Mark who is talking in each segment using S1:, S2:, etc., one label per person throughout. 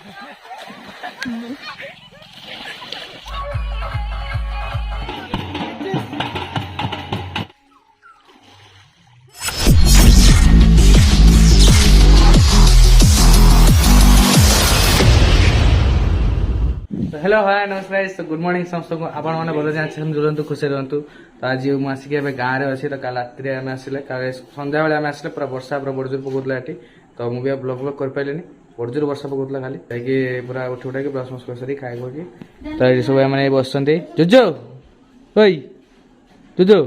S1: Hello hi नमस्कार good morning समस्त आपण मैंने भल जान जुड़ू खुशी रुहतु तो आज मुझे गाँव में अच्छी तो कल रात आम आसे सन्ध्या बेले आम आसे पूरा वर्षा पूरा बड़जोर पकड़ा ये तो मुझे ब्लॉग ब्लॉग कर पारे बड़जोर वर्षा पकड़ा खाली जाकि पूरा उठी उठा ब्रश मस कर खाई तो ये सब मैंने बस जुजो ओई जुजो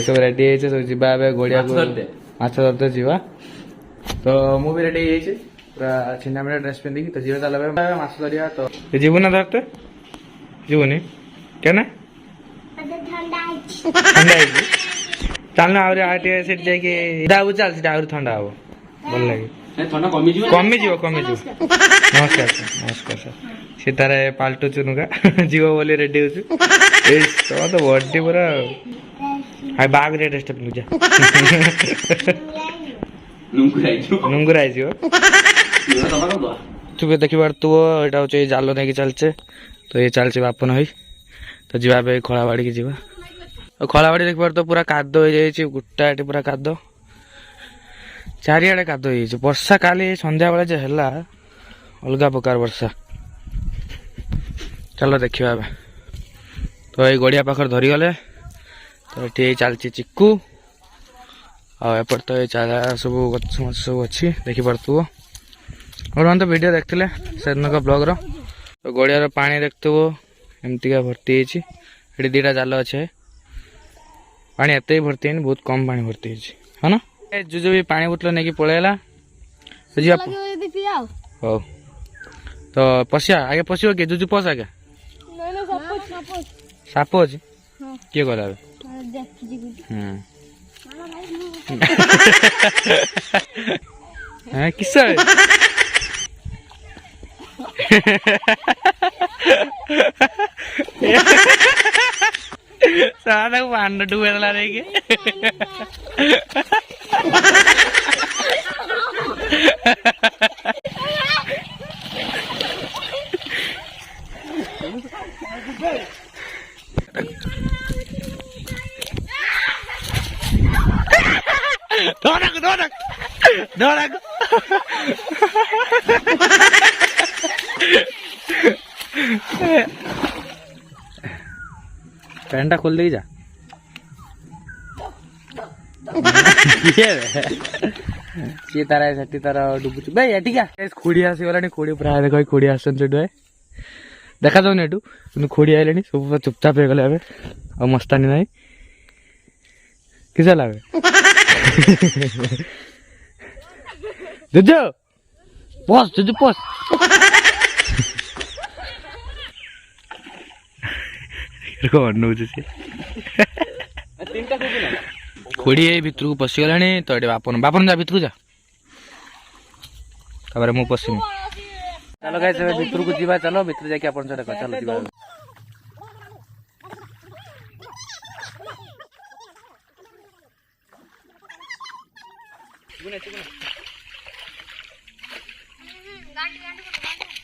S1: सब रेडी सब जा गड़िया माछ धरते जावा तो मु भी रेडी हो पूरा छिंडा मिडा ड्रेस पिंधिकी तो जीवन चल माछ धरिया तो जीवु ना धरते जीवनी क्या ठंडा चलना आगे जाकि चल ठंडा हम भल लगे कमी नमस्कार सर सी तार पाल्टु चुनुका जीव बोली रेडी हो तो बड़ी पूरा बाग ड्रेस पिंधु नुंगुराई तुम देखी पार्थ यहाँ हूँ जाल नहीं चलचे तो ये चलचे बापन हो तो जी खलाबाड़ी की जीवा और खलाबाड़ी देख पार्थ पूरा कादो हो जाए गोटा ये पूरा कादो चारिआडे कादो हो वर्षा काली संध्या बेले जो है अलग प्रकार वर्षा चलो देखा तो ये गड़िया पाखर धरीगले तो ये चलती चिक्कू आपर तो ये चारा सब गच मच सब अच्छी देखी पार्थ्व और मैंने तो वीडियो देखते से दिन का ब्लॉग तो गड़िया पानी देखुव एमतीका भर्ती ये दीटा जाल अच्छे पानी एत भर्ती है बहुत कम पानी भर्ती है ना जुजु भी पानी बोतल नहीं पलैला हो तो पशिया आगे पशिव किए जुजु पस आगे साप अच्छे किए गला किस सारा पांड डूबेला रे पैंटा खोल देगी जा सी तारा सेठी तारा डुबुच भाई एटी क्या खोड़ी आसीगलानी खोड़ी प्राय देख खोड़ी आसन देखा जाऊनी एटू खोड़ी आइले सब चुपचाप हो गले आ मस्तानी ना किस लगे जुजो पस जुजु पस खोड़ी भितर को पशिगला तो ये बापन बापन जा भितर को जा मु पशिमी चलो गाइस भितर को जीवा चलो भितर जाके आपन से देखो चलो जीवा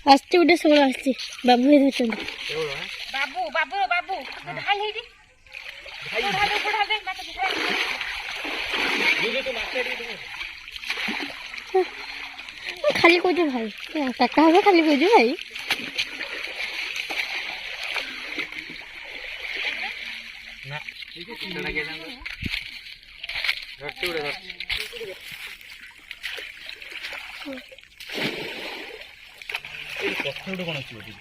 S2: आस्ते उडे सब आस्ते बाबू हे देछन बाबू बाबू बाबू ढाल हेडी ढाल दे माता दिखा ये तो मास्टर दी तुम खाली को जो भाई काका हो खाली को जो भाई
S1: ना ठीक है चिंता लगे ना धरती उड़े धरती कौन अच्छी होती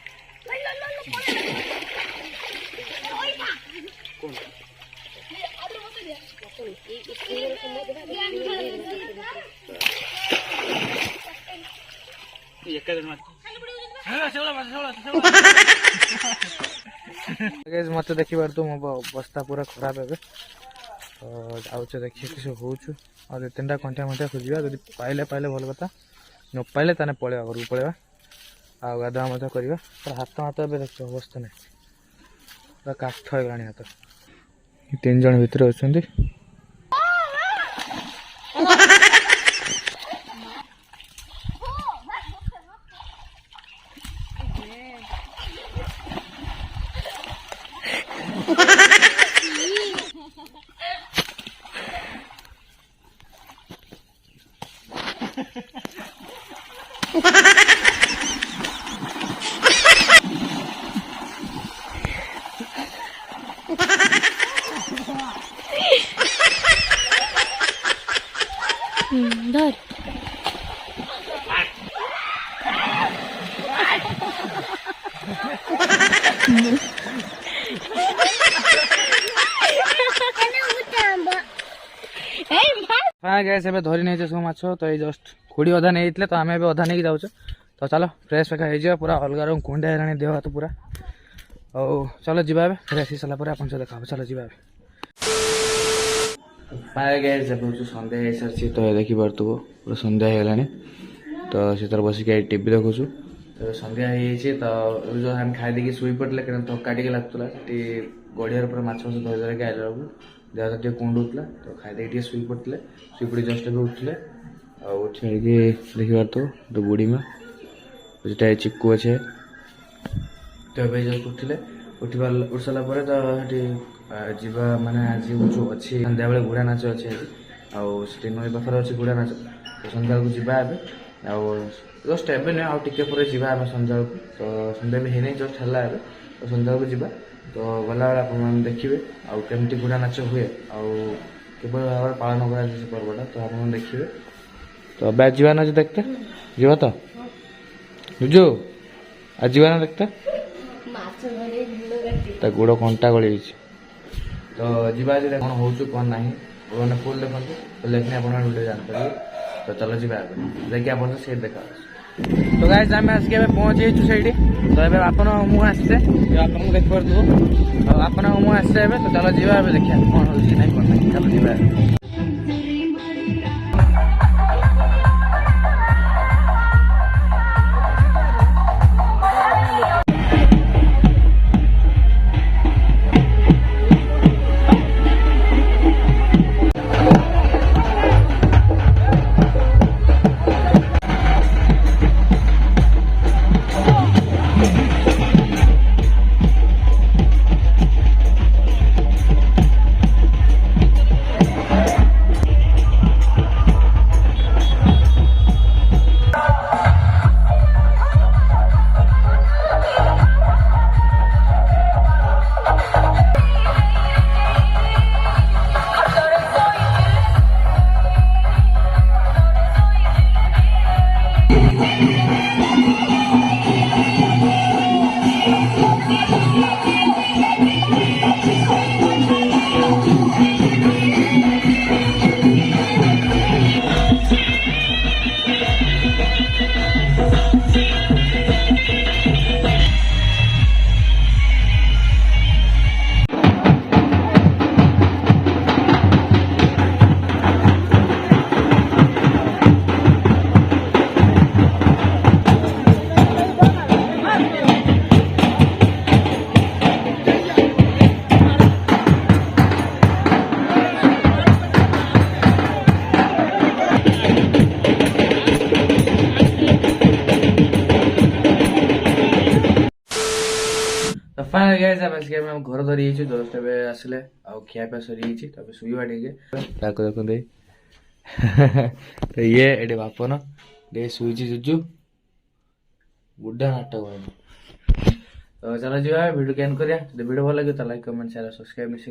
S1: कौन मत देखी पार तो मो अवस्था पूरा खराब है तो जाऊे देखिए किस हो तीन टा कंटिया मटिया खोजा जब पाइले पाइले भल कथा न पाइले ताने पलैया घर को पलैया आ गाधा मजा करवा पर हाथ हाथ ए देख अवस्था नहीं पूरा काठ हो गला हाथ तीन जन भितर अच्छा
S2: धर
S1: गैस ए धरी नहीं सब माछ तो ये जस्ट खुड़ी अधा नहीं तो आम अधा नहीं जाऊँ तो चलो फ्रेश फेका हो पूरा अलग रंग कुंडा है देह हाथ पूरा और चलो जी फ्रेश हो सारा आप देखा चलो जी गैस जब सन्ध्या हो सारी तो देखी पार्थ्व पूरा सन्ध्या होगा तो से तरह बसिक टीवी देखु तो सन्ध्या हो जो आम खाई देखिए शुई पड़े क्या थका टे लगुला गड़िया पूरा माछ माछ धरी धरिक आइला बेलू देह हाथ टे कुंडूला तो खाई देखिए शुई पड़े शुई पड़ी जस्ट भी उठे उठी देखी पार्थ्व तो बुढ़ी माँ जो चिक्कू अच्छे तो जस्ट उठिले उठ सारा तो जीवा माने आज जो अच्छी सन्ध्या बेले घुड़ानाच अच्छे आठ नई पाखे अच्छे घुड़ानाच तो सन्ध्या को जीवा जस्ट एवं नुह आगे जीवा सन्ध्या तो सन्ध्या भी है जस्ट है तो सन्ध्या को जीवा तो गला आप देखिए आमती घुड़ानाच हुए किभली भाव में पालन कर पर्वटा तो आप देखिए तो अब आज जीवा ना देखते जीवा तो बुझु आज जीवा ना देखते गोड़ कंटा गली तो जीवा आज कौन हो कौन ना मैंने फुल देखते तो लेकिन आप जानते तो चलो जी देखिए आप सीट देखा तो गाइस आम आसिक पहुँची से तो ये आप मुँह आसचे आपको देख पार्थ आप मुँह आसचे तो चलो जी देखिए कौन हो चलो जी फाइनल गाइस अब आसिक हम घर धरी जस्ट आसिले खियापिया सरी शुवा टे देखते तो ये ये बापन ये शुई जुजु बुढ़ा नाटक तो चलो जी वीडियो कैन करिया वीडियो भल लगे तो like comment share subscribe miss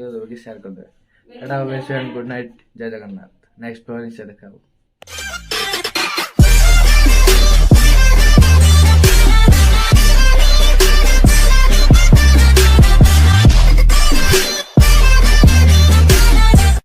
S1: share कर दे गुड नाइट जय जगन्नाथ नेक्स्ट प्लान से देखा।